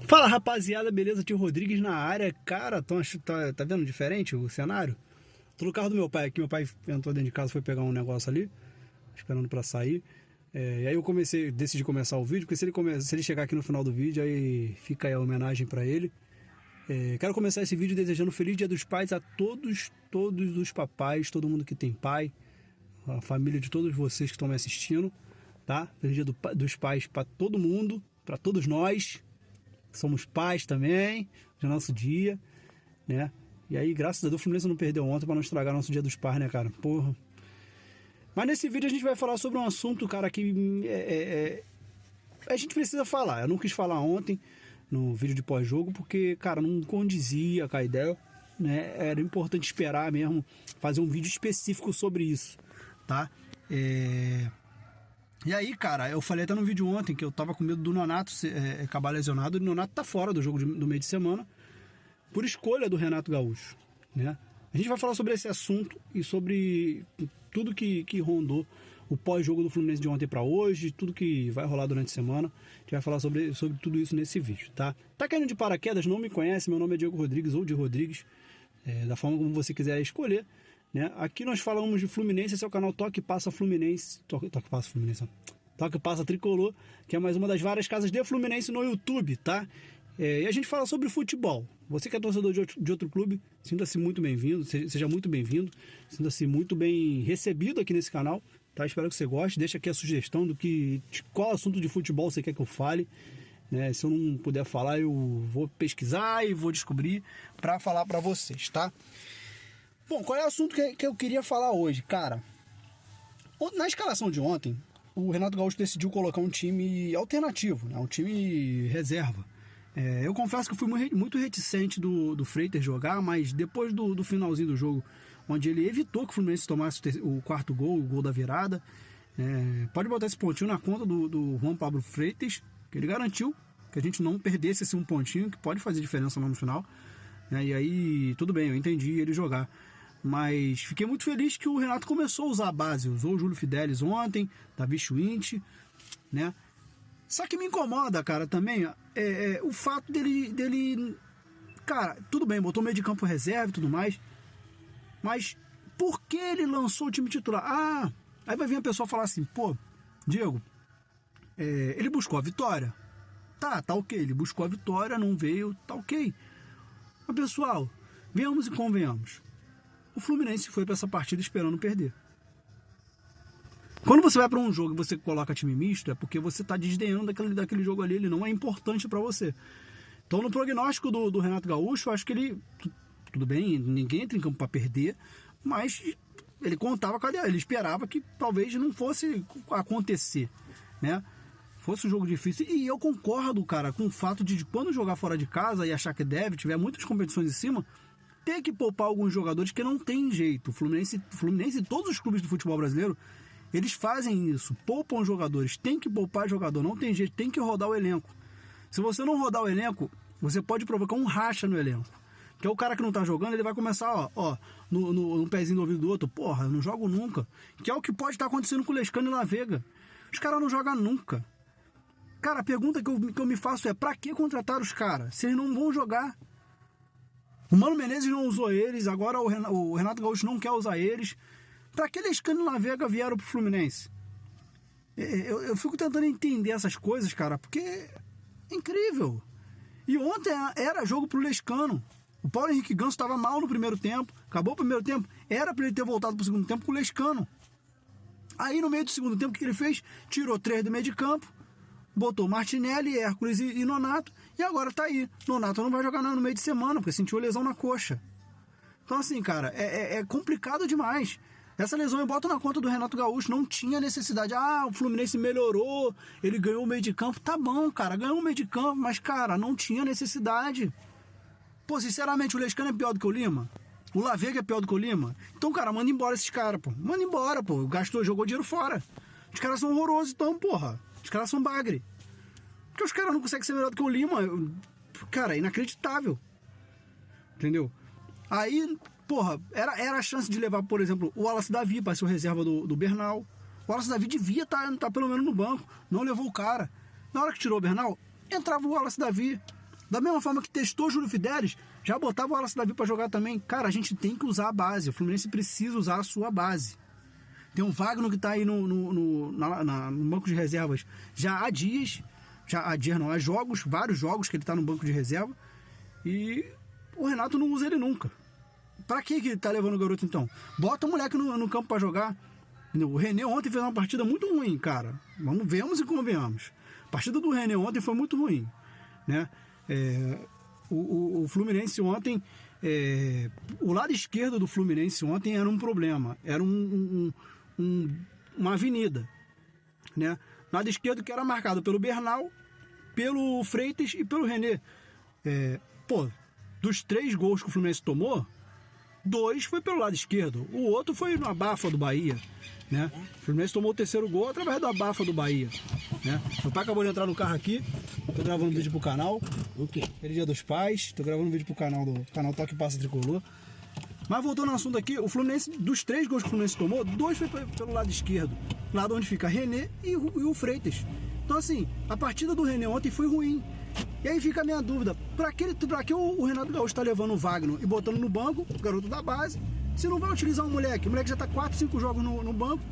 Fala rapaziada, beleza? Tio Rodrigues na área. Cara, tá vendo diferente o cenário? Tô no carro do meu pai aqui, meu pai entrou dentro de casa, foi pegar um negócio ali, esperando pra sair. E aí eu decidi começar o vídeo, porque se ele chegar aqui no final do vídeo, aí fica aí a homenagem pra ele. Quero começar esse vídeo desejando Feliz Dia dos Pais a todos os papais, todo mundo que tem pai, a família de todos vocês que estão me assistindo, tá? Feliz Dia dos Pais pra todo mundo, pra todos nós. Somos pais também, de nosso dia, né? E aí, graças a Deus, o Fluminense não perdeu ontem pra não estragar nosso Dia dos Pais, né, cara? Porra. Mas nesse vídeo a gente vai falar sobre um assunto, cara, que a gente precisa falar. Eu não quis falar ontem no vídeo de pós-jogo porque, cara, não condizia com a ideia, né? Era importante esperar mesmo fazer um vídeo específico sobre isso, tá? E aí, cara, eu falei até no vídeo ontem que eu tava com medo do Nonato acabar lesionado. E o Nonato tá fora do jogo do meio de semana por escolha do Renato Gaúcho, né? A gente vai falar sobre esse assunto e sobre tudo que rondou o pós-jogo do Fluminense de ontem para hoje, tudo que vai rolar durante a semana. A gente vai falar sobre tudo isso nesse vídeo, tá? Tá caindo de paraquedas, não me conhece, meu nome é Diego Rodrigues ou de Rodrigues, da forma como você quiser escolher, né? Aqui nós falamos de Fluminense, esse é o canal Toque Passa Fluminense, Toque Passa Fluminense, Toque Passa Tricolor, que é mais uma das várias casas de Fluminense no YouTube, tá? E a gente fala sobre futebol. Você que é torcedor de outro clube, sinta-se muito bem-vindo, seja muito bem-vindo, sinta-se muito bem recebido aqui nesse canal, tá? Espero que você goste, deixa aqui a sugestão de qual assunto de futebol você quer que eu fale, né? Se eu não puder falar, eu vou pesquisar e vou descobrir para falar para vocês, tá? Bom, qual é o assunto que eu queria falar hoje? Cara, na escalação de ontem, o Renato Gaúcho decidiu colocar um time alternativo, né? Um time reserva. Eu confesso que eu fui muito reticente do Freitas jogar, mas depois do finalzinho do jogo, onde ele evitou que o Fluminense tomasse o quarto gol, o gol da virada, pode botar esse pontinho na conta do Juan Pablo Freitas, que ele garantiu que a gente não perdesse esse um pontinho, que pode fazer diferença lá no final, né? E aí, tudo bem, eu entendi ele jogar. Mas fiquei muito feliz que o Renato começou a usar a base. Usou o Júlio Fidelis ontem, Davi Schwindt, né? Só que me incomoda, cara, também o fato dele... Cara, tudo bem, botou meio de campo reserva e tudo mais, mas por que ele lançou o time titular? Aí vai vir a pessoa falar assim, pô, Diego, ele buscou a vitória. Tá ok, ele buscou a vitória, não veio, tá ok. Mas, pessoal, venhamos e convenhamos. O Fluminense foi para essa partida esperando perder. Quando você vai para um jogo e você coloca time misto, é porque você está desdenhando daquele jogo ali, ele não é importante para você. Então, no prognóstico do Renato Gaúcho, eu acho que ele... Tudo bem, ninguém entra em campo para perder, mas ele contava com a... Ele esperava que talvez não fosse acontecer, né? Fosse um jogo difícil. E eu concordo, cara, com o fato de quando jogar fora de casa e achar que tiver muitas competições em cima, ter que poupar alguns jogadores que não tem jeito. O Fluminense e todos os clubes do futebol brasileiro, eles fazem isso, poupam jogadores, tem que poupar jogador, não tem jeito, tem que rodar o elenco. Se você não rodar o elenco, você pode provocar um racha no elenco. Porque o cara que não tá jogando, ele vai começar, no pezinho do ouvido do outro, porra, eu não jogo nunca. Que é o que pode estar acontecendo com o Lescano e La Vega. Os caras não jogam nunca. Cara, a pergunta que eu me faço é, pra que contratar os caras, se eles não vão jogar? O Mano Menezes não usou eles, agora o Renato Gaúcho não quer usar eles. Pra que Lescano e La Vega vieram pro Fluminense? Eu fico tentando entender essas coisas, cara, porque é incrível. E ontem era jogo pro Lescano. O Paulo Henrique Ganso estava mal no primeiro tempo, acabou o primeiro tempo, era pra ele ter voltado pro segundo tempo com o Lescano. Aí no meio do segundo tempo, o que ele fez? Tirou 3 do meio de campo, botou Martinelli, Hércules e Nonato, e agora tá aí. Nonato não vai jogar no meio de semana, porque sentiu lesão na coxa. Então assim, cara, é complicado demais. Essa lesão eu boto na conta do Renato Gaúcho, não tinha necessidade. O Fluminense melhorou, ele ganhou o meio de campo. Tá bom, cara, ganhou o meio de campo, mas, cara, não tinha necessidade. Pô, sinceramente, o Lescano é pior do que o Lima? O La Vega é pior do que o Lima? Então, cara, manda embora esses caras, pô. Manda embora, pô. Jogou dinheiro fora. Os caras são horrorosos, então, porra. Os caras são bagre. Porque os caras não conseguem ser melhor do que o Lima. Cara, é inacreditável. Entendeu? Aí... Porra, era a chance de levar, por exemplo, o Wallace Davi para ser o reserva do Bernal. O Wallace Davi devia estar pelo menos no banco. Não levou o cara. Na hora que tirou o Bernal, entrava o Wallace Davi. Da mesma forma que testou o Júlio Fidelis, já botava o Wallace Davi para jogar também. Cara, a gente tem que usar a base. O Fluminense precisa usar a sua base. Tem um Wagner que tá aí no banco de reservas já há dias. Há jogos, vários jogos que ele tá no banco de reserva. E o Renato não usa ele nunca. Pra que ele tá levando o garoto então? Bota o moleque no campo para jogar. O René ontem fez uma partida muito ruim, cara. Vemos e convenhamos. A partida do René ontem foi muito ruim, né? O Fluminense ontem, o lado esquerdo do Fluminense ontem era um problema, era uma avenida, né? Lado esquerdo que era marcado pelo Bernal, pelo Freitas e pelo René. Dos 3 gols que o Fluminense tomou, 2 foi pelo lado esquerdo, o outro foi no abafa do Bahia, né? O Fluminense tomou o 3º gol através do abafa do Bahia, né? Meu pai acabou de entrar no carro aqui, tô gravando um vídeo pro canal. O quê? Feliz Dia dos Pais, tô gravando um vídeo pro canal Toque Passa Tricolor. Mas voltando ao assunto aqui, o Fluminense, dos 3 gols que o Fluminense tomou, 2 foi pelo lado esquerdo, lado onde fica René e o Freitas. Então assim, a partida do René ontem foi ruim. E aí fica a minha dúvida, pra que o Renato Gaúcho tá levando o Wagner e botando no banco, o garoto da base, se não vai utilizar o moleque já tá 4, 5 jogos no banco,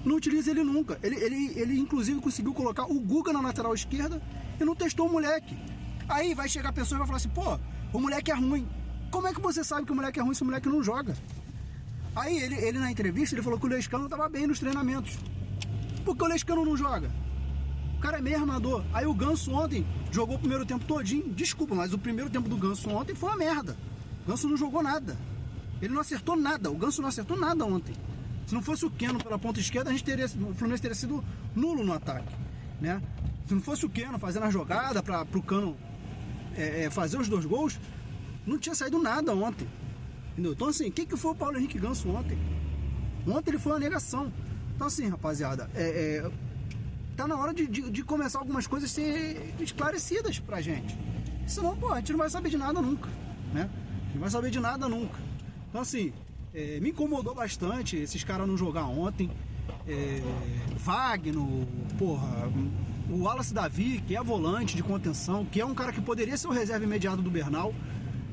não utiliza ele nunca. Ele inclusive conseguiu colocar o Guga na lateral esquerda e não testou o moleque. Aí vai chegar a pessoa e vai falar assim, pô, o moleque é ruim. Como é que você sabe que o moleque é ruim se o moleque não joga? Aí ele na entrevista, ele falou que o Lescano tava bem nos treinamentos. Por que o Lescano não joga? O cara é meio armador. Aí o Ganso ontem jogou o primeiro tempo todinho. Desculpa, mas o primeiro tempo do Ganso ontem foi uma merda. O Ganso não jogou nada. Ele não acertou nada. O Ganso não acertou nada ontem. Se não fosse o Keno pela ponta esquerda, o Fluminense teria sido nulo no ataque, né? Se não fosse o Keno fazendo a jogada pro Cano fazer os 2 gols, não tinha saído nada ontem. Entendeu? Então assim, o que foi o Paulo Henrique Ganso ontem? Ontem ele foi uma negação. Então assim, rapaziada, tá na hora de começar algumas coisas a ser esclarecidas pra gente. Senão, pô, a gente não vai saber de nada nunca, né? Não vai saber de nada nunca. Então assim, me incomodou bastante esses caras não jogar ontem. Wagner, porra, o Wallace Davi, que é volante de contenção, que é um cara que poderia ser o reserva imediato do Bernal,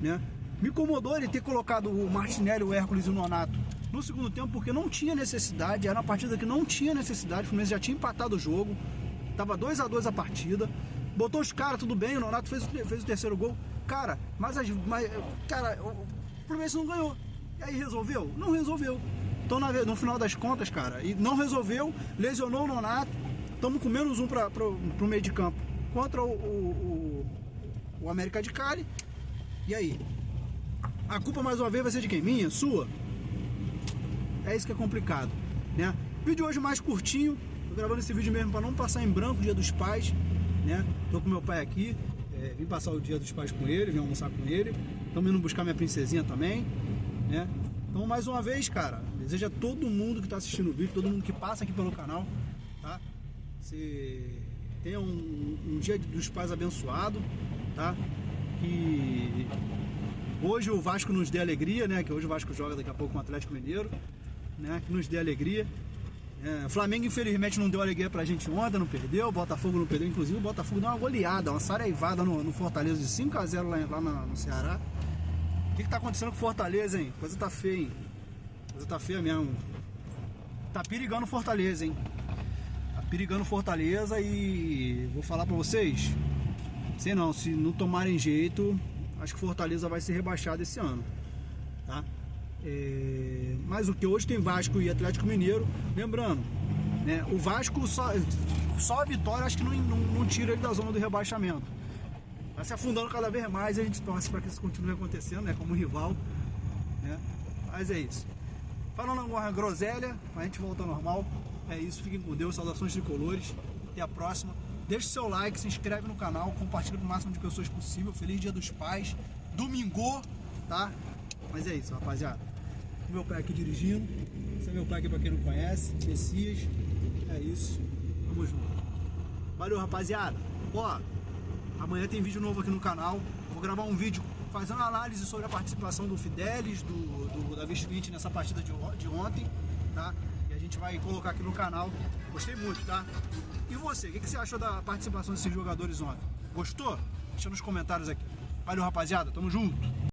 né? Me incomodou ele ter colocado o Martinelli, o Hércules e o Nonato no segundo tempo, porque não tinha necessidade, era uma partida que não tinha necessidade, o Fluminense já tinha empatado o jogo, tava 2-2 a partida, botou os caras, tudo bem, o Nonato fez o 3º gol, cara, mas o Fluminense não ganhou, e aí resolveu? Não resolveu. Então no final das contas, cara, e não resolveu, lesionou o Nonato, estamos com menos 1 pro meio de campo contra o América de Cali. E aí? A culpa mais uma vez vai ser de quem? Minha? Sua? É isso que é complicado, né? Vídeo hoje mais curtinho, tô gravando esse vídeo mesmo para não passar em branco o Dia dos Pais, né? Tô com meu pai aqui, vim passar o Dia dos Pais com ele, vim almoçar com ele, estamos indo buscar minha princesinha também, né? Então mais uma vez, cara, desejo a todo mundo que tá assistindo o vídeo, todo mundo que passa aqui pelo canal, tá? Você tenha um Dia dos Pais abençoado, tá? Que hoje o Vasco nos dê alegria, né? Que hoje o Vasco joga daqui a pouco com o Atlético Mineiro, né? Que nos dê alegria. O Flamengo infelizmente não deu alegria pra gente ontem, não perdeu, o Botafogo não perdeu, inclusive o Botafogo deu uma goleada, uma saraivada no Fortaleza de 5-0 lá no Ceará. O que tá acontecendo com o Fortaleza, hein? Coisa tá feia, hein? Coisa tá feia mesmo. Tá perigando o Fortaleza, hein? Tá perigando o Fortaleza e vou falar pra vocês, sei não, se não tomarem jeito, acho que Fortaleza vai ser rebaixado esse ano, tá? Mas o que hoje tem Vasco e Atlético Mineiro, lembrando, né? O Vasco só a vitória acho que não tira ele da zona do rebaixamento. Tá se afundando cada vez mais e a gente torce para que isso continue acontecendo, né? Como rival, né? Mas é isso. Falando alguma groselha, a gente volta ao normal. É isso, fiquem com Deus, saudações tricolores. Até a próxima. Deixe seu like, se inscreve no canal, compartilha com o máximo de pessoas possível. Feliz Dia dos Pais. Domingo, tá? Mas é isso, rapaziada. Meu pai aqui dirigindo. Esse é meu pai aqui pra quem não conhece. Messias. É isso. Tamo junto. Valeu, rapaziada. Ó, amanhã tem vídeo novo aqui no canal. Vou gravar um vídeo fazendo análise sobre a participação do Fidelis, do Davi Schmidt nessa partida de ontem, tá? E a gente vai colocar aqui no canal. Gostei muito, tá? E você, o que você achou da participação desses jogadores ontem? Gostou? Deixa nos comentários aqui. Valeu, rapaziada. Tamo junto.